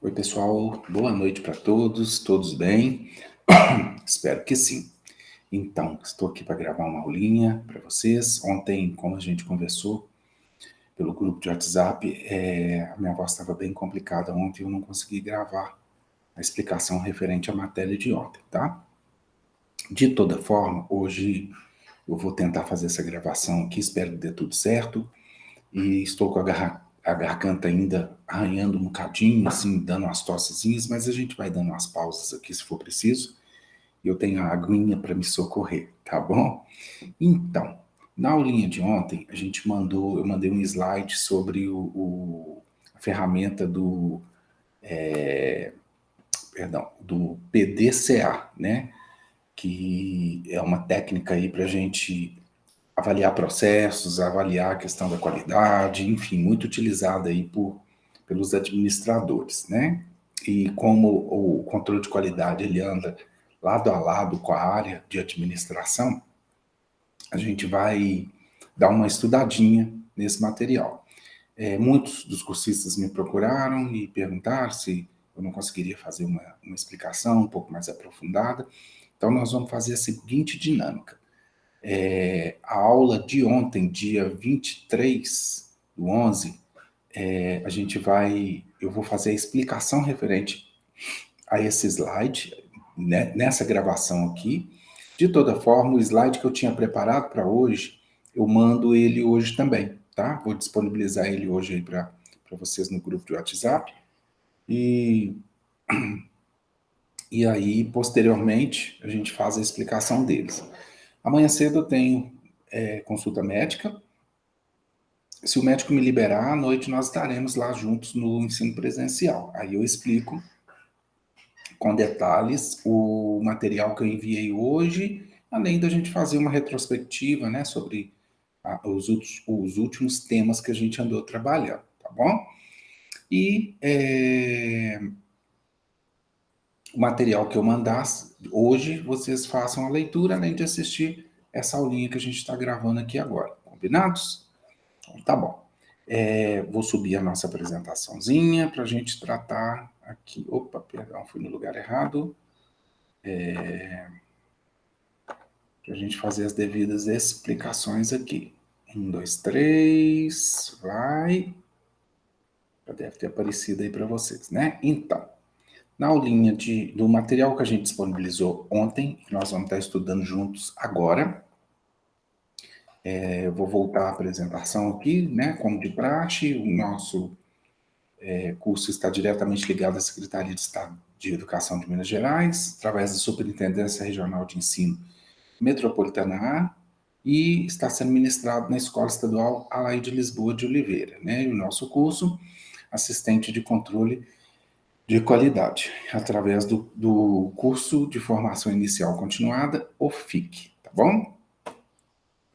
Oi, pessoal. Boa noite para todos. Todos bem? Espero que sim. Então, estou aqui para gravar uma aulinha para vocês. Ontem, como a gente conversou pelo grupo de WhatsApp, a minha voz estava bem complicada ontem, eu não consegui gravar a explicação referente à matéria de ontem, tá? De toda forma, hoje eu vou tentar fazer essa gravação aqui, espero que dê tudo certo. E estou com a garganta ainda arranhando um bocadinho, assim, dando umas tossezinhas, mas a gente vai dando umas pausas aqui se for preciso. E eu tenho a aguinha para me socorrer, tá bom? Então, na aulinha de ontem, eu mandei um slide sobre a ferramenta do PDCA, né? Que é uma técnica aí para a gente avaliar processos, avaliar a questão da qualidade, enfim, muito utilizada aí pelos administradores, né? E como o controle de qualidade ele anda lado a lado com a área de administração, a gente vai dar uma estudadinha nesse material. Muitos dos cursistas me procuraram e perguntaram se eu não conseguiria fazer uma explicação um pouco mais aprofundada. Então, nós vamos fazer a seguinte dinâmica. A aula de ontem, dia 23/11, eu vou fazer a explicação referente a esse slide, né, nessa gravação aqui. De toda forma, o slide que eu tinha preparado para hoje, eu mando ele hoje também, tá? Vou disponibilizar ele hoje aí para vocês no grupo de WhatsApp. E aí, posteriormente, a gente faz a explicação deles. Amanhã cedo eu tenho consulta médica. Se o médico me liberar, à noite nós estaremos lá juntos no ensino presencial. Aí eu explico com detalhes o material que eu enviei hoje, além da gente fazer uma retrospectiva, né, sobre os últimos temas que a gente andou trabalhando, tá bom? E o material que eu mandar hoje, vocês façam a leitura, além de assistir essa aulinha que a gente está gravando aqui agora. Combinados? Então, tá bom. Vou subir a nossa apresentaçãozinha para a gente tratar aqui. Opa, perdão, fui no lugar errado. Para a gente fazer as devidas explicações aqui. 1, 2, 3, vai. Já deve ter aparecido aí para vocês, né? Então, na aulinha do material que a gente disponibilizou ontem, que nós vamos estar estudando juntos agora, eu vou voltar à apresentação aqui, né? Como de praxe, o nosso curso está diretamente ligado à Secretaria de Estado de Educação de Minas Gerais, através da Superintendência Regional de Ensino Metropolitana A, e está sendo ministrado na Escola Estadual Alaide Lisboa de Oliveira, né? E o nosso curso, assistente de controle de qualidade, através do curso de formação inicial continuada, o FIC, tá bom?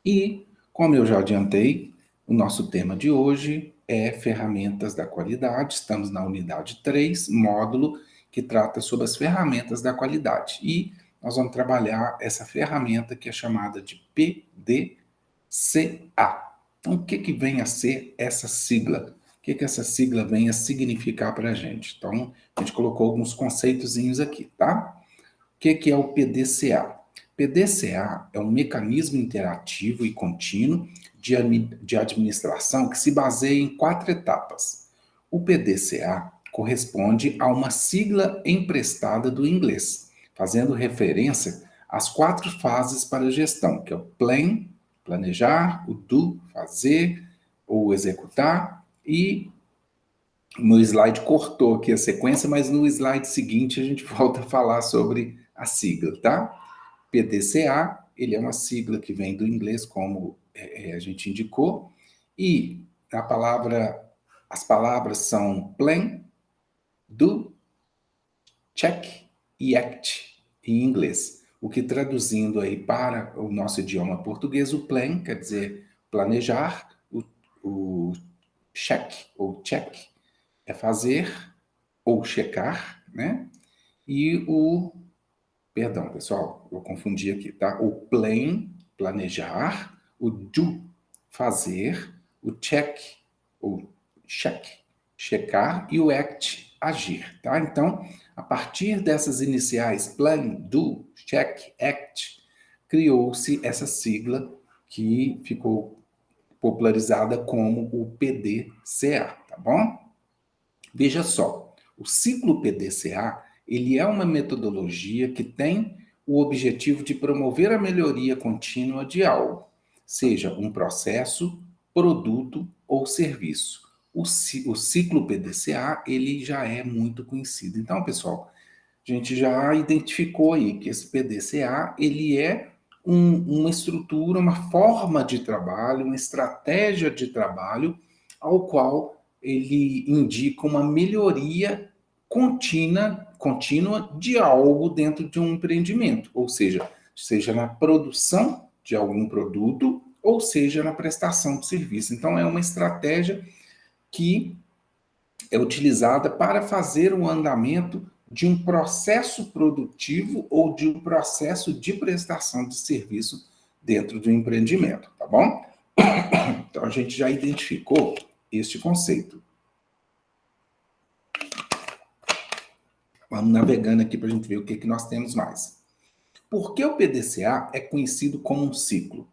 E, como eu já adiantei, o nosso tema de hoje é ferramentas da qualidade. Estamos na unidade 3, módulo que trata sobre as ferramentas da qualidade. E nós vamos trabalhar essa ferramenta que é chamada de PDCA. Então, o que vem a ser essa sigla? O que essa sigla vem a significar para a gente? Então, a gente colocou alguns conceitozinhos aqui, tá? O que é o PDCA? PDCA é um mecanismo interativo e contínuo de administração que se baseia em 4 etapas. O PDCA corresponde a uma sigla emprestada do inglês, fazendo referência às 4 fases para a gestão, que é o plan, planejar, o do, fazer ou executar, e no slide cortou aqui a sequência, mas no slide seguinte a gente volta a falar sobre a sigla, tá? PDCA, ele é uma sigla que vem do inglês, como a gente indicou, e as palavras são plan, do, check e act em inglês. O que traduzindo aí para o nosso idioma português, o plan quer dizer planejar, o check ou check é fazer ou checar, né? E perdão, pessoal, eu confundi aqui, tá? O plan, planejar, o do, fazer, o check, ou check, checar, e o act, agir, tá? Então, a partir dessas iniciais Plan, Do, Check, Act, criou-se essa sigla que ficou popularizada como o PDCA, tá bom? Veja só, o ciclo PDCA, ele é uma metodologia que tem o objetivo de promover a melhoria contínua de algo, seja um processo, produto ou serviço. O ciclo PDCA, ele já é muito conhecido. Então, pessoal, a gente já identificou aí que esse PDCA, ele é uma estrutura, uma forma de trabalho, uma estratégia de trabalho, ao qual ele indica uma melhoria contínua de algo dentro de um empreendimento, ou seja na produção de algum produto, ou seja na prestação de serviço. Então, é uma estratégia que é utilizada para fazer o andamento de um processo produtivo ou de um processo de prestação de serviço dentro do empreendimento, tá bom? Então, a gente já identificou este conceito. Vamos navegando aqui para a gente ver o que nós temos mais. Por que o PDCA é conhecido como um ciclo?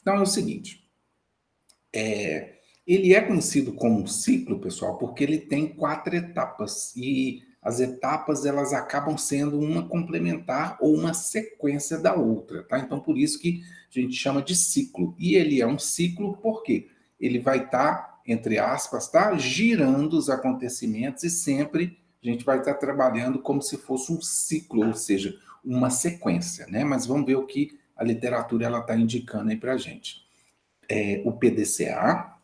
Então, é o seguinte, ele é conhecido como um ciclo, pessoal, porque ele tem 4 etapas e as etapas elas acabam sendo uma complementar ou uma sequência da outra, tá? Então por isso que a gente chama de ciclo. E ele é um ciclo porque ele vai estar, entre aspas, tá, girando os acontecimentos e sempre a gente vai estar trabalhando como se fosse um ciclo, ou seja, uma sequência, né? Mas vamos ver o que a literatura ela está indicando aí para a gente. O PDCA,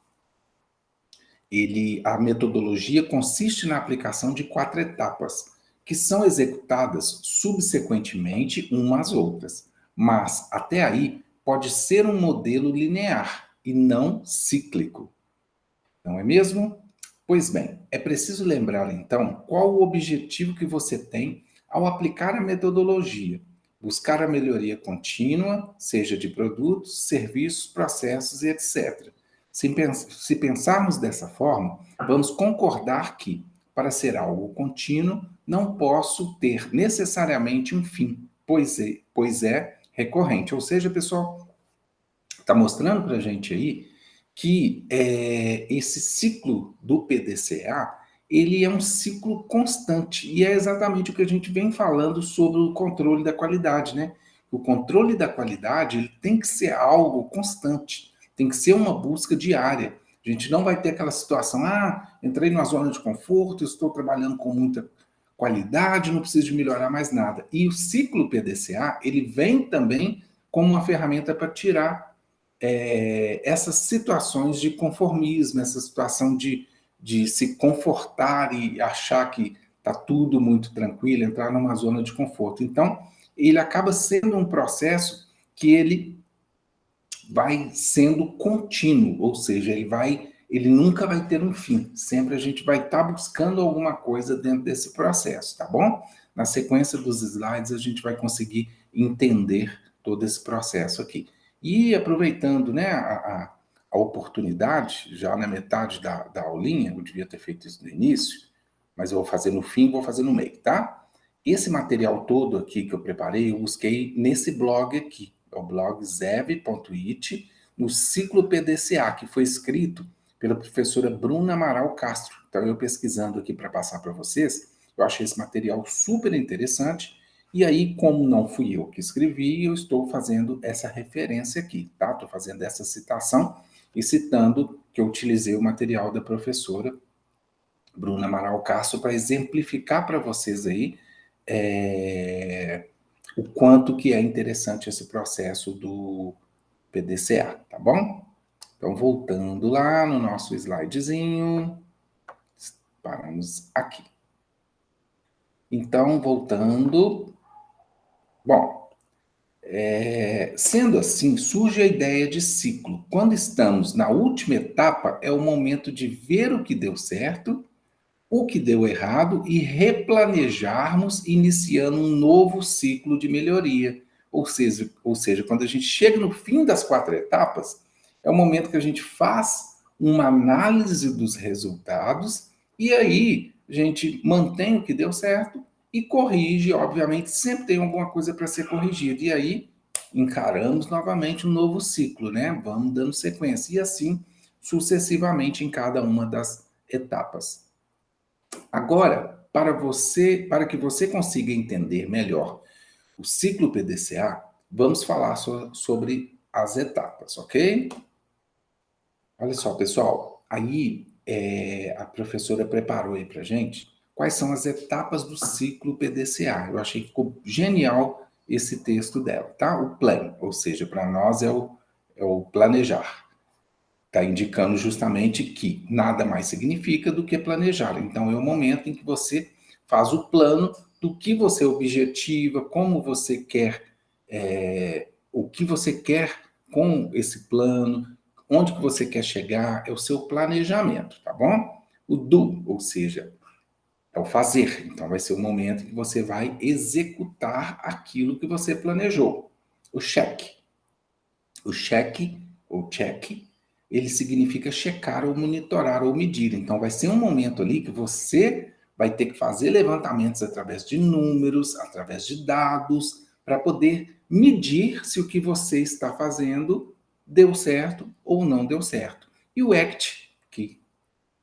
a metodologia consiste na aplicação de 4 etapas, que são executadas subsequentemente umas às outras. Mas, até aí, pode ser um modelo linear e não cíclico. Não é mesmo? Pois bem, é preciso lembrar, então, qual o objetivo que você tem ao aplicar a metodologia. Buscar a melhoria contínua, seja de produtos, serviços, processos e etc. Se pensarmos dessa forma, vamos concordar que, para ser algo contínuo, não posso ter necessariamente um fim, pois é recorrente. Ou seja, pessoal, está mostrando para a gente aí que esse ciclo do PDCA, ele é um ciclo constante, e é exatamente o que a gente vem falando sobre o controle da qualidade, né? O controle da qualidade, ele tem que ser algo constante, tem que ser uma busca diária. A gente não vai ter aquela situação, entrei numa zona de conforto, estou trabalhando com muita qualidade, não preciso de melhorar mais nada. E o ciclo PDCA, ele vem também como uma ferramenta para tirar essas situações de conformismo, essa situação de se confortar e achar que está tudo muito tranquilo, entrar numa zona de conforto. Então, ele acaba sendo um processo que ele vai sendo contínuo, ou seja, ele nunca vai ter um fim. Sempre a gente vai estar buscando alguma coisa dentro desse processo, tá bom? Na sequência dos slides, a gente vai conseguir entender todo esse processo aqui. E aproveitando, né, a oportunidade, já na metade da aulinha, eu devia ter feito isso no início, mas eu vou fazer no fim, vou fazer no meio, tá? Esse material todo aqui que eu preparei, eu busquei nesse blog aqui, é o blog zev.it, no ciclo PDCA, que foi escrito pela professora Bruna Amaral Castro. Então, eu pesquisando aqui para passar para vocês, eu achei esse material super interessante, e aí, como não fui eu que escrevi, eu estou fazendo essa referência aqui, tá? Estou fazendo essa citação e citando que eu utilizei o material da professora Bruna Amaral Castro para exemplificar para vocês aí o quanto que é interessante esse processo do PDCA, tá bom? Então, voltando lá no nosso slidezinho, paramos aqui. Então, voltando, bom, sendo assim, surge a ideia de ciclo. Quando estamos na última etapa, é o momento de ver o que deu certo, o que deu errado e replanejarmos, iniciando um novo ciclo de melhoria. Ou seja, quando a gente chega no fim das 4 etapas, é o momento que a gente faz uma análise dos resultados e aí a gente mantém o que deu certo e corrige, obviamente, sempre tem alguma coisa para ser corrigida. E aí encaramos novamente um novo ciclo, né? Vamos dando sequência e assim sucessivamente em cada uma das etapas. Agora, para que você consiga entender melhor o ciclo PDCA, vamos falar sobre as etapas, ok? Olha só, pessoal, aí a professora preparou aí para gente quais são as etapas do ciclo PDCA. Eu achei que ficou genial esse texto dela, tá? O plan, ou seja, para nós é o planejar. Está indicando justamente que nada mais significa do que planejar. Então, é o momento em que você faz o plano do que você objetiva, como você quer, o que você quer com esse plano, onde que você quer chegar, é o seu planejamento, tá bom? O do, ou seja, é o fazer. Então, vai ser o momento em que você vai executar aquilo que você planejou. O cheque. O cheque, ou check, ele significa checar ou monitorar ou medir. Então, vai ser um momento ali que você vai ter que fazer levantamentos através de números, através de dados, para poder medir se o que você está fazendo deu certo ou não deu certo. E o ACT, que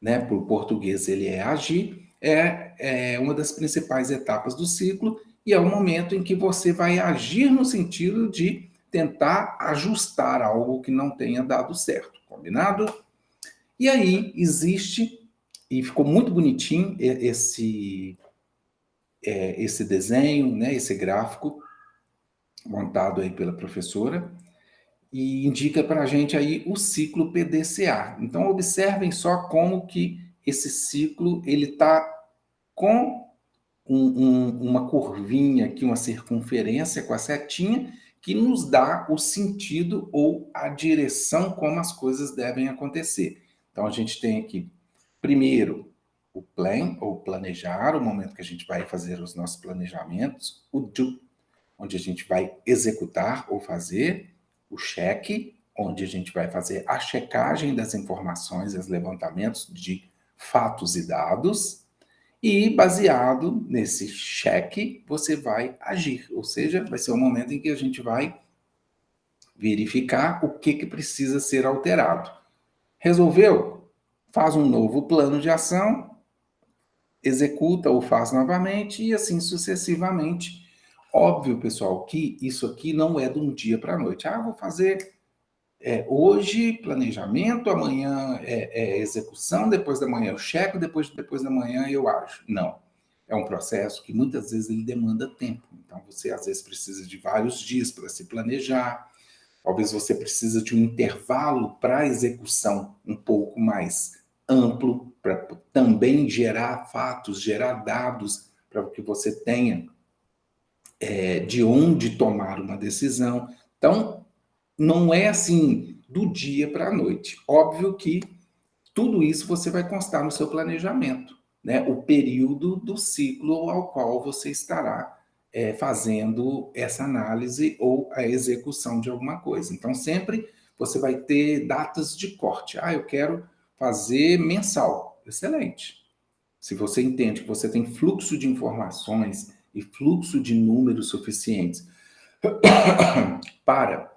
né, por português ele é agir, é uma das principais etapas do ciclo e é o momento em que você vai agir no sentido de tentar ajustar algo que não tenha dado certo, combinado? E aí existe, e ficou muito bonitinho esse desenho, né, esse gráfico montado aí pela professora, e indica para a gente aí o ciclo PDCA. Então, observem só como que esse ciclo ele está com uma curvinha aqui, uma circunferência com a setinha, que nos dá o sentido ou a direção como as coisas devem acontecer. Então, a gente tem aqui, primeiro, o plan, ou planejar, o momento que a gente vai fazer os nossos planejamentos, o do, onde a gente vai executar ou fazer, o check, onde a gente vai fazer a checagem das informações, os levantamentos de fatos e dados, e baseado nesse cheque, você vai agir, ou seja, vai ser o momento em que a gente vai verificar o que precisa ser alterado. Resolveu? Faz um novo plano de ação, executa ou faz novamente e assim sucessivamente. Óbvio, pessoal, que isso aqui não é de um dia para a noite. Ah, vou fazer hoje planejamento, amanhã execução, depois da manhã eu checo, depois da manhã eu ajo. Não. É um processo que muitas vezes ele demanda tempo. Então, você às vezes precisa de vários dias para se planejar. Talvez você precisa de um intervalo para execução um pouco mais amplo, para também gerar fatos, gerar dados, para que você tenha de onde tomar uma decisão. Então, não é assim do dia para a noite. Óbvio que tudo isso você vai constar no seu planejamento, né? O período do ciclo ao qual você estará fazendo essa análise ou a execução de alguma coisa. Então, sempre você vai ter datas de corte. Ah, eu quero fazer mensal. Excelente. Se você entende que você tem fluxo de informações e fluxo de números suficientes para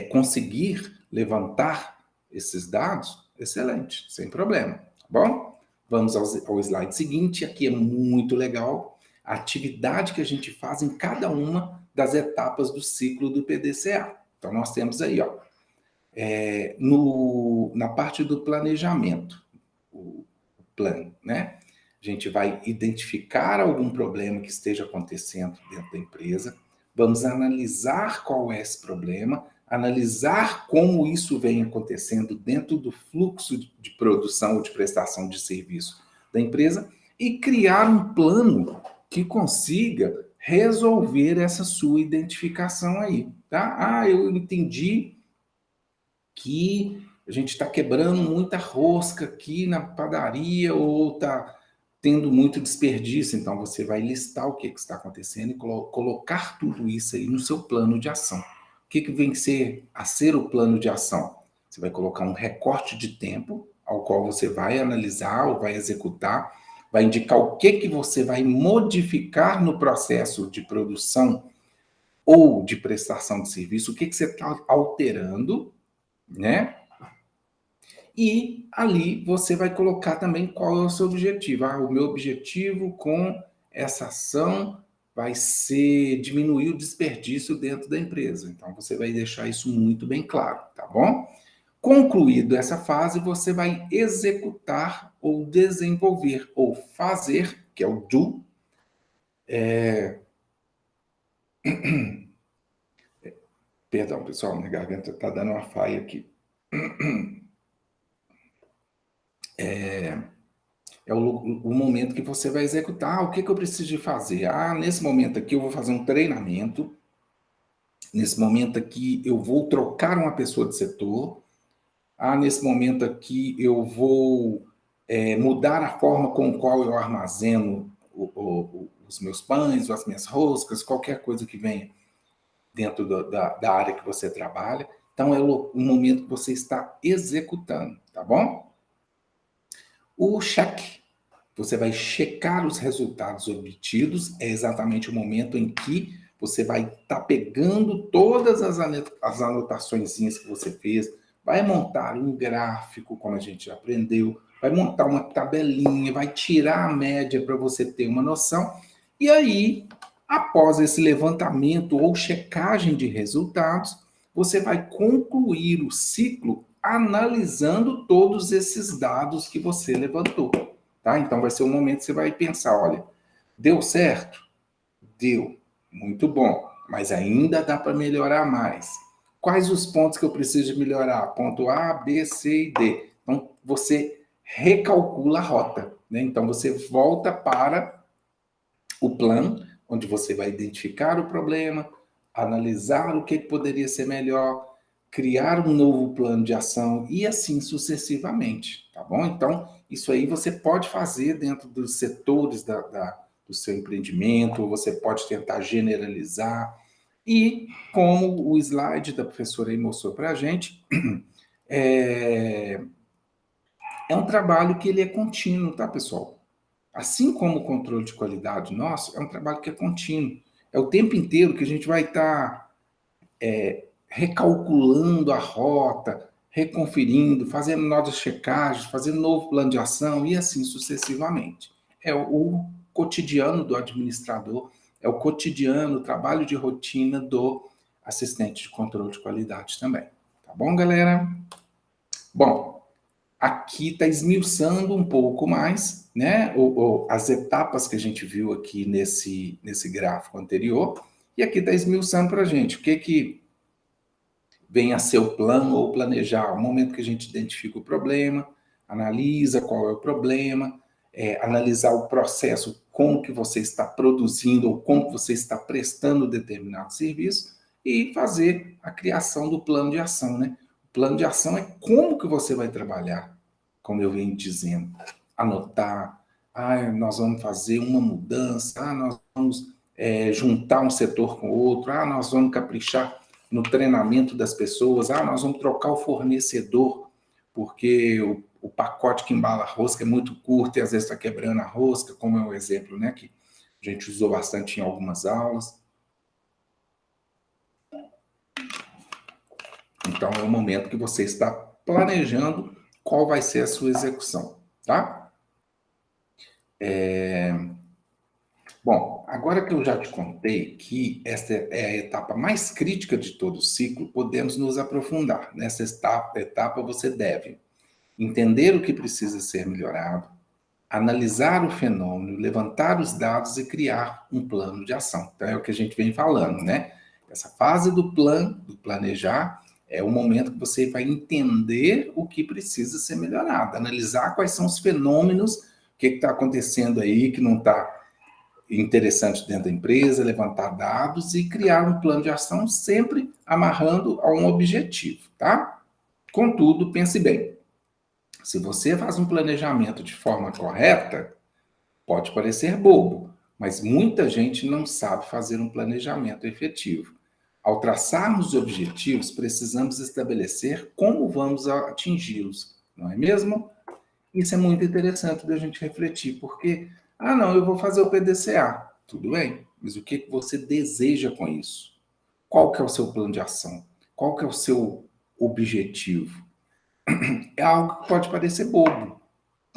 conseguir levantar esses dados, excelente, sem problema, tá bom? Vamos ao slide seguinte, aqui é muito legal a atividade que a gente faz em cada uma das etapas do ciclo do PDCA. Então, nós temos aí, ó, na parte do planejamento, o plano, né? A gente vai identificar algum problema que esteja acontecendo dentro da empresa, vamos analisar qual é esse problema, analisar como isso vem acontecendo dentro do fluxo de produção ou de prestação de serviço da empresa e criar um plano que consiga resolver essa sua identificação aí, tá? Ah, eu entendi que a gente está quebrando muita rosca aqui na padaria ou está tendo muito desperdício. Então, você vai listar o que está acontecendo e colocar tudo isso aí no seu plano de ação. O que vem a ser o plano de ação? Você vai colocar um recorte de tempo, ao qual você vai analisar ou vai executar, vai indicar o que você vai modificar no processo de produção ou de prestação de serviço, o que você está alterando, né? E ali você vai colocar também qual é o seu objetivo. O meu objetivo com essa ação vai ser diminuir o desperdício dentro da empresa. Então você vai deixar isso muito bem claro, tá bom? Concluído essa fase, você vai executar ou desenvolver ou fazer, que é o do. Perdão, pessoal, minha garganta está dando uma falha aqui. É o momento que você vai executar. O que eu preciso de fazer? Nesse momento aqui eu vou fazer um treinamento. Nesse momento aqui eu vou trocar uma pessoa de setor. Nesse momento aqui eu vou mudar a forma com qual eu armazeno os meus pães, ou as minhas roscas, qualquer coisa que venha dentro da área que você trabalha. Então é o momento que você está executando, tá bom? O cheque. Você vai checar os resultados obtidos, é exatamente o momento em que você vai estar pegando todas as anotaçõezinhas que você fez, vai montar um gráfico, como a gente já aprendeu, vai montar uma tabelinha, vai tirar a média para você ter uma noção, e aí, após esse levantamento ou checagem de resultados, você vai concluir o ciclo analisando todos esses dados que você levantou. Tá? Então vai ser um momento que você vai pensar, olha, deu certo? Deu. Muito bom. Mas ainda dá para melhorar mais. Quais os pontos que eu preciso de melhorar? Ponto A, B, C e D. Então você recalcula a rota. Né? Então você volta para o plano, onde você vai identificar o problema, analisar o que poderia ser melhor, criar um novo plano de ação e assim sucessivamente, tá bom? Então, isso aí você pode fazer dentro dos setores do seu empreendimento, você pode tentar generalizar. E, como o slide da professora aí mostrou para a gente, é, é um trabalho que ele é contínuo, tá, pessoal? Assim como o controle de qualidade nosso, é um trabalho que é contínuo. É o tempo inteiro que a gente vai estar recalculando a rota, reconferindo, fazendo novas checagens, fazendo novo plano de ação e assim sucessivamente. É o cotidiano do administrador, é o cotidiano, o trabalho de rotina do assistente de controle de qualidade também. Tá bom, galera? Bom, aqui está esmiuçando um pouco mais, né, as etapas que a gente viu aqui nesse gráfico anterior, e aqui está esmiuçando para a gente o que vem a ser o plano ou planejar, o momento que a gente identifica o problema, analisa qual é o problema, analisar o processo, como que você está produzindo ou como que você está prestando determinado serviço e fazer a criação do plano de ação, né? O plano de ação é como que você vai trabalhar, como eu venho dizendo, anotar, nós vamos fazer uma mudança, nós vamos juntar um setor com o outro, nós vamos caprichar no treinamento das pessoas, nós vamos trocar o fornecedor, porque o pacote que embala a rosca é muito curto e às vezes está quebrando a rosca, como é o exemplo, né, que a gente usou bastante em algumas aulas. Então, é o momento que você está planejando qual vai ser a sua execução, tá? Bom, agora que eu já te contei que essa é a etapa mais crítica de todo o ciclo, podemos nos aprofundar. Nessa etapa você deve entender o que precisa ser melhorado, analisar o fenômeno, levantar os dados e criar um plano de ação. Então é o que a gente vem falando, né? Essa fase do planejar, é o momento que você vai entender o que precisa ser melhorado, analisar quais são os fenômenos, o que está acontecendo aí que não está interessante dentro da empresa, levantar dados e criar um plano de ação sempre amarrando a um objetivo, tá? Contudo, pense bem, se você faz um planejamento de forma correta, pode parecer bobo, mas muita gente não sabe fazer um planejamento efetivo. Ao traçarmos objetivos, precisamos estabelecer como vamos atingi-los, não é mesmo? Isso é muito interessante da gente refletir, porque, não, eu vou fazer o PDCA. Tudo bem, mas o que você deseja com isso? Qual que é o seu plano de ação? Qual que é o seu objetivo? É algo que pode parecer bobo,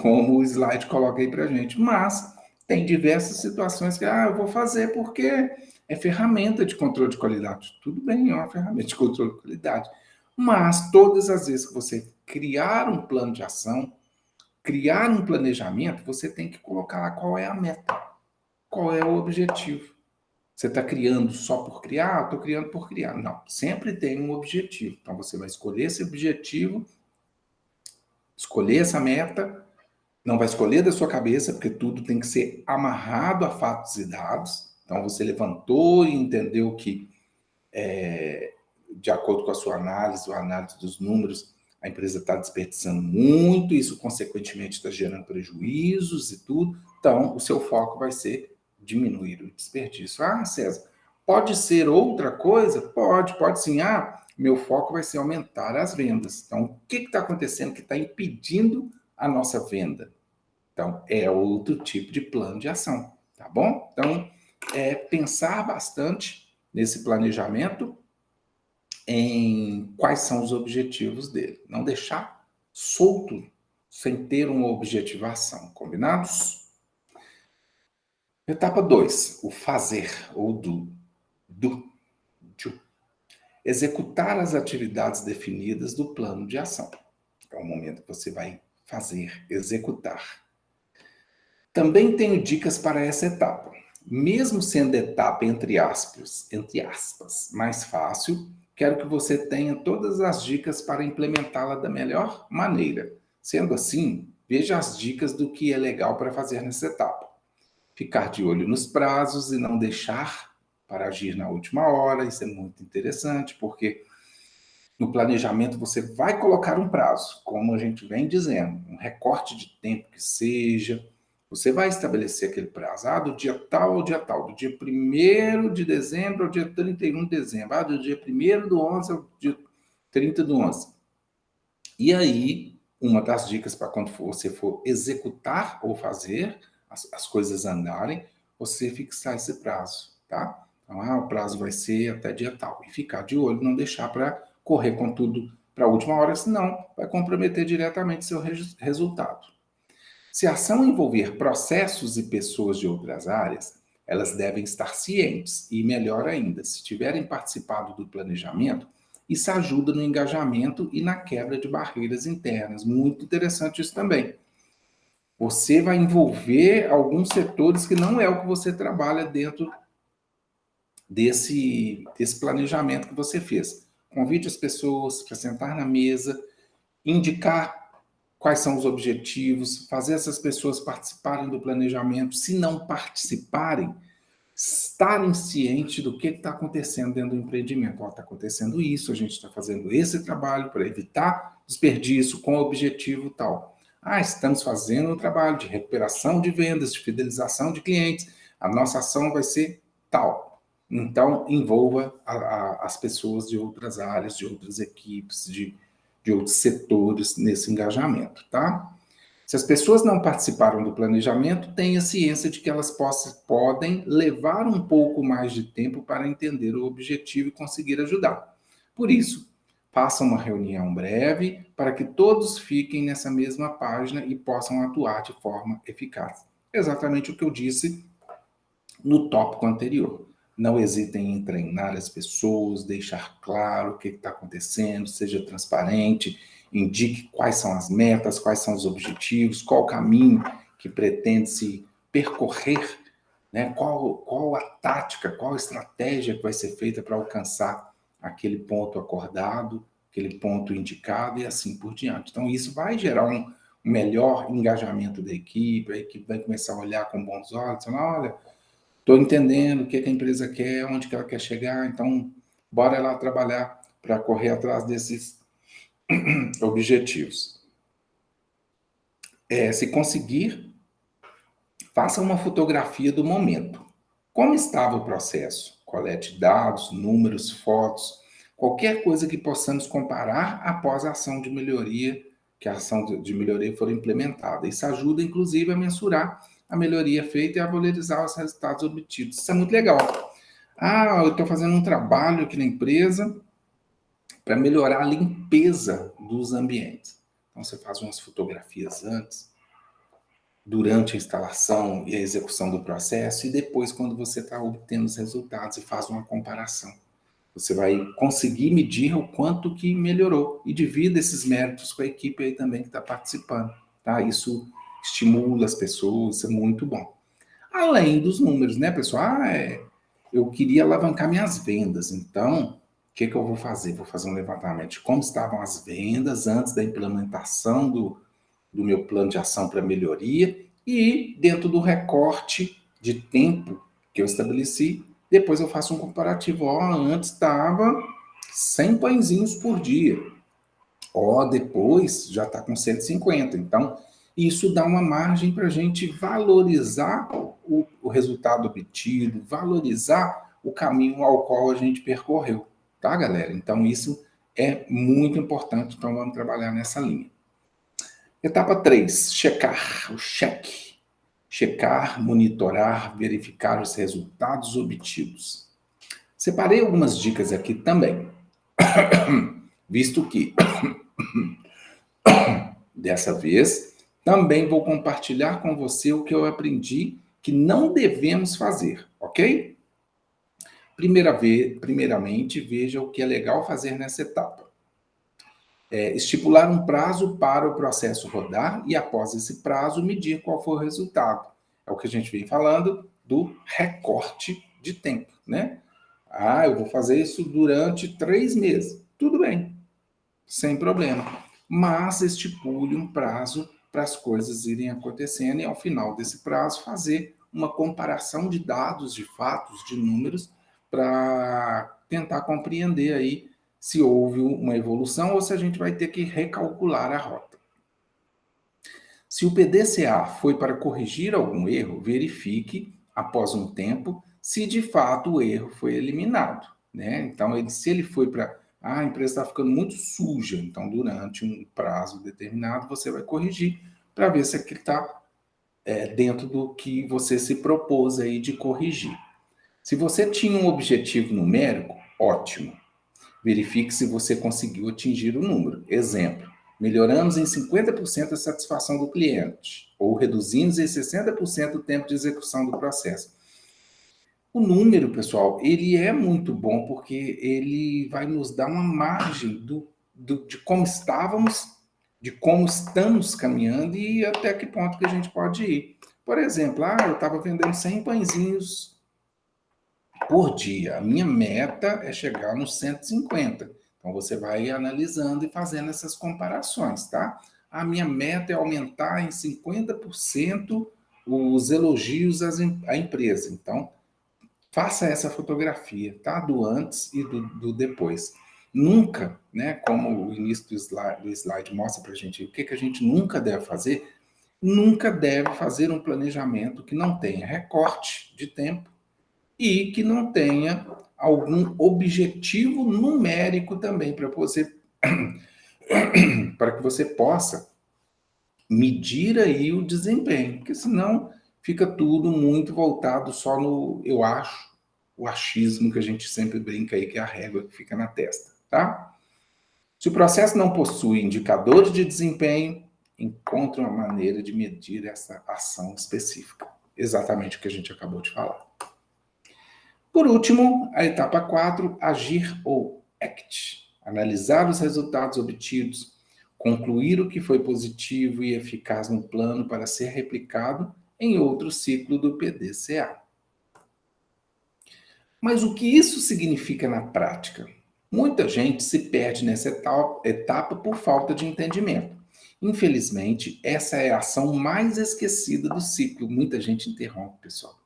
como o slide coloca aí para a gente, mas tem diversas situações que, eu vou fazer porque é ferramenta de controle de qualidade. Tudo bem, é uma ferramenta de controle de qualidade. Mas todas as vezes que você criar um plano de ação, criar um planejamento, você tem que colocar lá qual é a meta, qual é o objetivo. Você está criando só por criar? Estou criando por criar. Não, sempre tem um objetivo. Então você vai escolher esse objetivo, escolher essa meta, não vai escolher da sua cabeça, porque tudo tem que ser amarrado a fatos e dados. Então você levantou e entendeu que, de acordo com a sua análise, a análise dos números, a empresa está desperdiçando muito, isso consequentemente está gerando prejuízos e tudo. Então o seu foco vai ser diminuir o desperdício. César, pode ser outra coisa? Pode sim. Meu foco vai ser aumentar as vendas. Então, o que está acontecendo que está impedindo a nossa venda? Então, é outro tipo de plano de ação, tá bom? Então, pensar bastante nesse planejamento em quais são os objetivos dele. Não deixar solto sem ter uma objetivação. Combinados? Etapa 2, o fazer, ou do. Executar as atividades definidas do plano de ação. É o momento que você vai fazer, executar. Também tenho dicas para essa etapa. Mesmo sendo etapa, entre aspas, mais fácil, quero que você tenha todas as dicas para implementá-la da melhor maneira. Sendo assim, veja as dicas do que é legal para fazer nessa etapa. Ficar de olho nos prazos e não deixar para agir na última hora, isso é muito interessante, porque no planejamento você vai colocar um prazo, como a gente vem dizendo, um recorte de tempo que seja, você vai estabelecer aquele prazo, do dia tal ao dia tal, do dia 1º de dezembro ao dia 31 de dezembro, do dia 1º do 11 ao dia 30 do 11. E aí, uma das dicas para quando você for executar ou fazer as coisas andarem, você fixar esse prazo, tá? Então, o prazo vai ser até dia tal. E ficar de olho, não deixar para correr com tudo para a última hora, senão vai comprometer diretamente seu resultado. Se a ação envolver processos e pessoas de outras áreas, elas devem estar cientes e, melhor ainda, se tiverem participado do planejamento, isso ajuda no engajamento e na quebra de barreiras internas. Muito interessante isso também. Você vai envolver alguns setores que não é o que você trabalha dentro desse planejamento que você fez. Convide as pessoas para sentar na mesa, indicar quais são os objetivos, fazer essas pessoas participarem do planejamento. Se não participarem, estarem cientes do que está acontecendo dentro do empreendimento. Está acontecendo isso, a gente está fazendo esse trabalho para evitar desperdício com o objetivo tal. Estamos fazendo um trabalho de recuperação de vendas, de fidelização de clientes. A nossa ação vai ser tal. Então, envolva as pessoas de outras áreas, de outras equipes, de outros setores nesse engajamento, tá? Se as pessoas não participaram do planejamento, tenha ciência de que elas podem levar um pouco mais de tempo para entender o objetivo e conseguir ajudar. Por isso, faça uma reunião breve para que todos fiquem nessa mesma página e possam atuar de forma eficaz. Exatamente o que eu disse no tópico anterior. Não hesitem em treinar as pessoas, deixar claro o que está acontecendo, seja transparente, indique quais são as metas, quais são os objetivos, qual o caminho que pretende se percorrer, né? Qual a tática, qual a estratégia que vai ser feita para alcançar aquele ponto acordado, aquele ponto indicado e assim por diante. Então, isso vai gerar um melhor engajamento da equipe, a equipe vai começar a olhar com bons olhos, falar, olha, estou entendendo o que a empresa quer, onde que ela quer chegar, então bora lá trabalhar para correr atrás desses objetivos. Se conseguir, faça uma fotografia do momento. Como estava o processo? Colete de dados, números, fotos, qualquer coisa que possamos comparar após a ação de melhoria que a ação de melhoria for implementada. Isso ajuda, inclusive, a mensurar a melhoria feita e a valorizar os resultados obtidos. Isso é muito legal. Ah, eu estou fazendo um trabalho aqui na empresa para melhorar a limpeza dos ambientes. Então, você faz umas fotografias antes, durante a instalação e a execução do processo, e depois, quando você está obtendo os resultados, e faz uma comparação. Você vai conseguir medir o quanto que melhorou e divida esses méritos com a equipe aí também que está participando. Tá? Isso estimula as pessoas, isso é muito bom. Além dos números, né, pessoal? Eu queria alavancar minhas vendas, então, o que eu vou fazer? Vou fazer um levantamento de como estavam as vendas antes da implementação do meu plano de ação para melhoria e, dentro do recorte de tempo que eu estabeleci, depois eu faço um comparativo. Antes estava 100 pãezinhos por dia. Depois já está com 150. Então, isso dá uma margem para a gente valorizar o resultado obtido, valorizar o caminho ao qual a gente percorreu. Tá, galera? Então, isso é muito importante. Então, vamos trabalhar nessa linha. Etapa 3, checar, o cheque. Checar, monitorar, verificar os resultados obtidos. Separei algumas dicas aqui também, visto que, dessa vez, também vou compartilhar com você o que eu aprendi que não devemos fazer, ok? Primeiramente, veja o que é legal fazer nessa etapa. Estipular um prazo para o processo rodar e, após esse prazo, medir qual foi o resultado. É o que a gente vem falando do recorte de tempo, né? Eu vou fazer isso durante 3 meses. Tudo bem, sem problema. Mas estipule um prazo para as coisas irem acontecendo e, ao final desse prazo, fazer uma comparação de dados, de fatos, de números, para tentar compreender aí se houve uma evolução ou se a gente vai ter que recalcular a rota. Se o PDCA foi para corrigir algum erro, verifique, após um tempo, se de fato o erro foi eliminado. Né? Então, se ele foi para... a empresa está ficando muito suja, então durante um prazo determinado você vai corrigir para ver se aquilo está dentro do que você se propôs aí de corrigir. Se você tinha um objetivo numérico, ótimo. Verifique se você conseguiu atingir o número. Exemplo, melhoramos em 50% a satisfação do cliente, ou reduzimos em 60% o tempo de execução do processo. O número, pessoal, ele é muito bom porque ele vai nos dar uma margem de como estávamos, de como estamos caminhando e até que ponto que a gente pode ir. Por exemplo, eu estava vendendo 100 pãezinhos por dia. A minha meta é chegar nos 150. Então, você vai analisando e fazendo essas comparações, tá? A minha meta é aumentar em 50% os elogios à empresa. Então, faça essa fotografia, tá? Do antes e do depois. Nunca, né? Como o início do slide mostra para a gente, o que a gente nunca deve fazer? Nunca deve fazer um planejamento que não tenha recorte de tempo e que não tenha algum objetivo numérico também para você, para que você possa medir aí o desempenho, porque senão fica tudo muito voltado só no eu acho, o achismo que a gente sempre brinca aí, que é a régua que fica na testa, tá? Se o processo não possui indicadores de desempenho, encontre uma maneira de medir essa ação específica. Exatamente o que a gente acabou de falar. Por último, a etapa 4, agir ou act. Analisar os resultados obtidos, concluir o que foi positivo e eficaz no plano para ser replicado em outro ciclo do PDCA. Mas o que isso significa na prática? Muita gente se perde nessa etapa por falta de entendimento. Infelizmente, essa é a ação mais esquecida do ciclo. Muita gente interrompe, pessoal.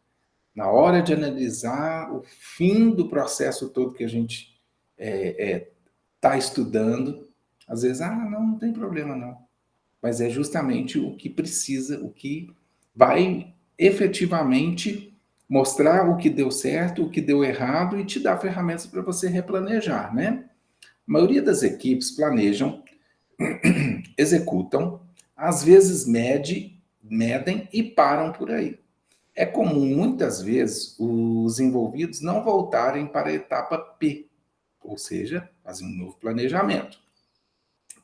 Na hora de analisar o fim do processo todo que a gente está estudando, às vezes, não tem problema não. Mas é justamente o que precisa, o que vai efetivamente mostrar o que deu certo, o que deu errado e te dar ferramentas para você replanejar, né? A maioria das equipes planejam executam, às vezes medem e param por aí. É comum, muitas vezes, os envolvidos não voltarem para a etapa P, ou seja, fazer um novo planejamento,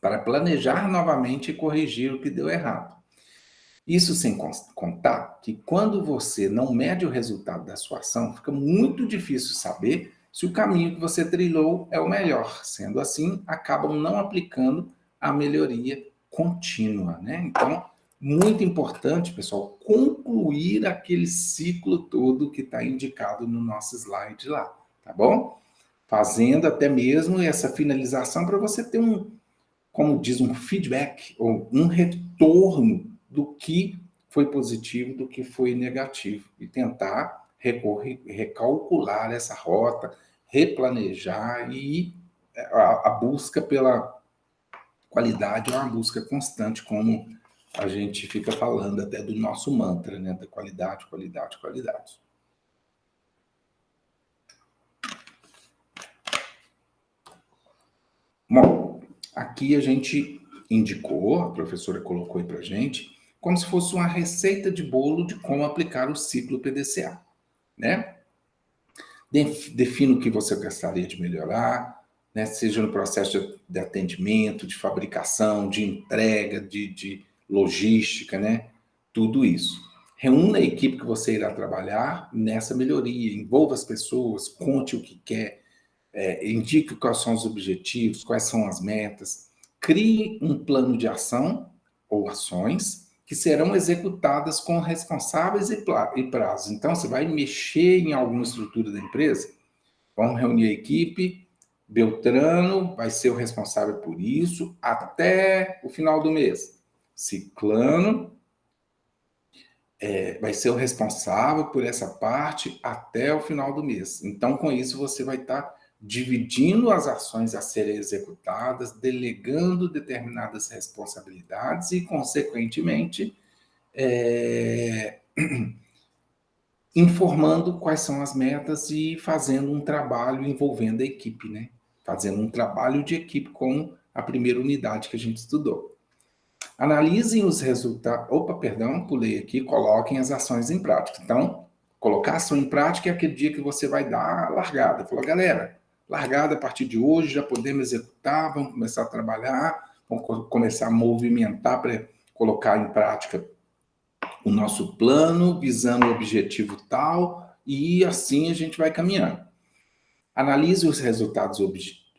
para planejar novamente e corrigir o que deu errado. Isso sem contar que quando você não mede o resultado da sua ação, fica muito difícil saber se o caminho que você trilhou é o melhor. Sendo assim, acabam não aplicando a melhoria contínua, né? Então, muito importante, pessoal, concluir aquele ciclo todo que está indicado no nosso slide lá, tá bom? Fazendo até mesmo essa finalização para você ter como diz, um feedback ou um retorno do que foi positivo, do que foi negativo e tentar recalcular essa rota, replanejar e a busca pela qualidade é uma busca constante, como a gente fica falando até do nosso mantra, né? Da qualidade, qualidade, qualidade. Bom, aqui a gente indicou, a professora colocou aí para a gente, como se fosse uma receita de bolo de como aplicar o ciclo PDCA, né? Defina o que você gostaria de melhorar, né? Seja no processo de atendimento, de fabricação, de entrega, de logística, né? Tudo isso. Reúna a equipe que você irá trabalhar nessa melhoria, envolva as pessoas, conte o que quer, indique quais são os objetivos, quais são as metas, crie um plano de ação ou ações que serão executadas com responsáveis e prazos. Então, você vai mexer em alguma estrutura da empresa, vamos reunir a equipe, Beltrano vai ser o responsável por isso até o final do mês. Ciclano vai ser o responsável por essa parte até o final do mês. Então, com isso, você vai estar dividindo as ações a serem executadas, delegando determinadas responsabilidades e, consequentemente, informando quais são as metas e fazendo um trabalho envolvendo a equipe, né? Fazendo um trabalho de equipe com a primeira unidade que a gente estudou. Analisem os resultados. Opa, perdão, pulei aqui. Coloquem as ações em prática. Então, colocar ação em prática é aquele dia que você vai dar a largada. Falou, galera, largada a partir de hoje, já podemos executar, vamos começar a trabalhar, vamos começar a movimentar para colocar em prática o nosso plano, visando o objetivo tal, e assim a gente vai caminhando. Analise os resultados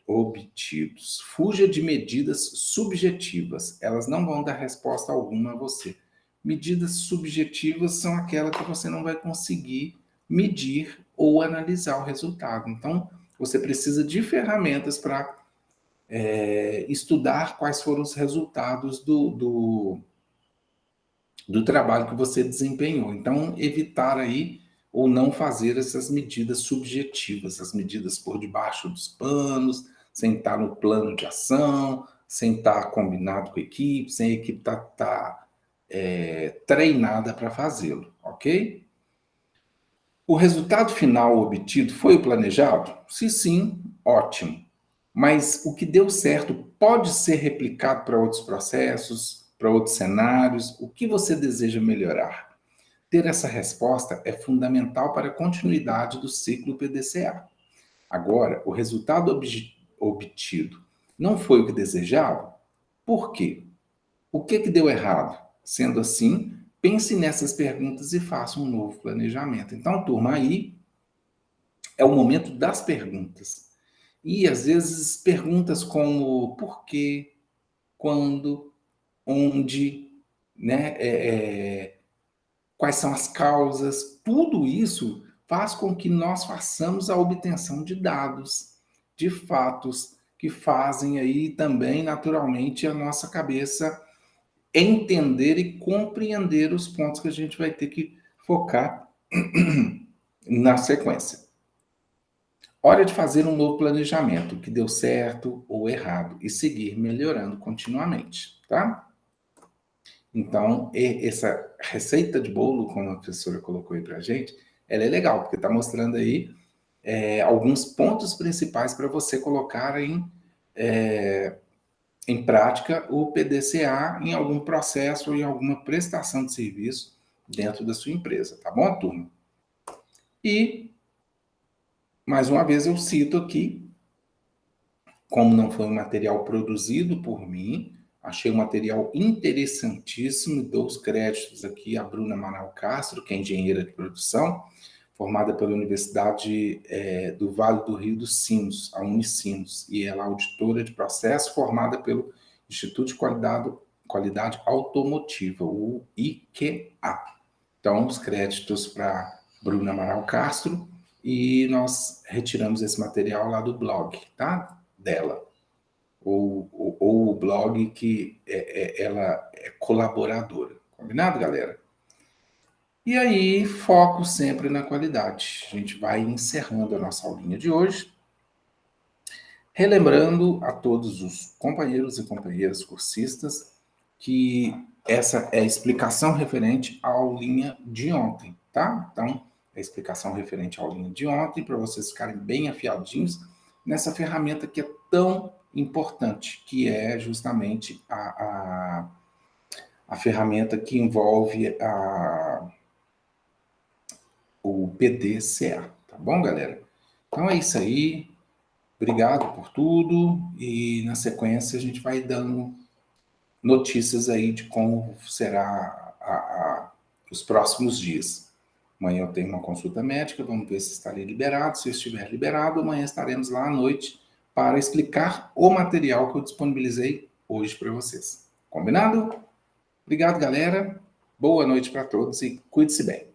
obtidos. Fuja de medidas subjetivas. Elas não vão dar resposta alguma a você. Medidas subjetivas são aquelas que você não vai conseguir medir ou analisar o resultado. Então, você precisa de ferramentas para estudar quais foram os resultados do trabalho que você desempenhou. Então, evitar aí ou não fazer essas medidas subjetivas, as medidas por debaixo dos panos, sem estar no plano de ação, sem estar combinado com a equipe, sem a equipe estar treinada para fazê-lo, ok? O resultado final obtido foi o planejado? Se sim, ótimo. Mas o que deu certo pode ser replicado para outros processos, para outros cenários? O que você deseja melhorar? Ter essa resposta é fundamental para a continuidade do ciclo PDCA. Agora, o resultado obtido não foi o que desejava? Por quê? O que deu errado? Sendo assim, pense nessas perguntas e faça um novo planejamento. Então, turma, aí é o momento das perguntas. E, às vezes, perguntas como por quê, quando, onde, né? Quais são as causas, tudo isso faz com que nós façamos a obtenção de dados, de fatos, que fazem aí também, naturalmente, a nossa cabeça entender e compreender os pontos que a gente vai ter que focar na sequência. Hora de fazer um novo planejamento, o que deu certo ou errado, e seguir melhorando continuamente, tá? Então, essa receita de bolo, como a professora colocou aí para a gente, ela é legal, porque está mostrando aí alguns pontos principais para você colocar em prática o PDCA em algum processo ou em alguma prestação de serviço dentro da sua empresa, tá bom, turma? E, mais uma vez, eu cito aqui, como não foi um material produzido por mim, achei um material interessantíssimo, dou os créditos aqui a Bruna Manael Castro, que é engenheira de produção, formada pela Universidade do Vale do Rio dos Sinos, a Unicinos, e ela é auditora de processo, formada pelo Instituto de Qualidade Automotiva, o IQA. Então, os créditos para Bruna Amaral Castro, e nós retiramos esse material lá do blog, tá? Dela. Ou o blog que ela é colaboradora. Combinado, galera? E aí, foco sempre na qualidade. A gente vai encerrando a nossa aulinha de hoje, relembrando a todos os companheiros e companheiras cursistas que essa é a explicação referente à aulinha de ontem, tá? Então, a explicação referente à aulinha de ontem, para vocês ficarem bem afiadinhos nessa ferramenta que é tão importante, que é justamente a ferramenta que envolve o PDCA, tá bom, galera? Então é isso aí. Obrigado por tudo e na sequência a gente vai dando notícias aí de como será os próximos dias. Amanhã eu tenho uma consulta médica, vamos ver se estarei liberado. Se eu estiver liberado, amanhã estaremos lá à noite para explicar o material que eu disponibilizei hoje para vocês. Combinado? Obrigado, galera. Boa noite para todos e cuide-se bem.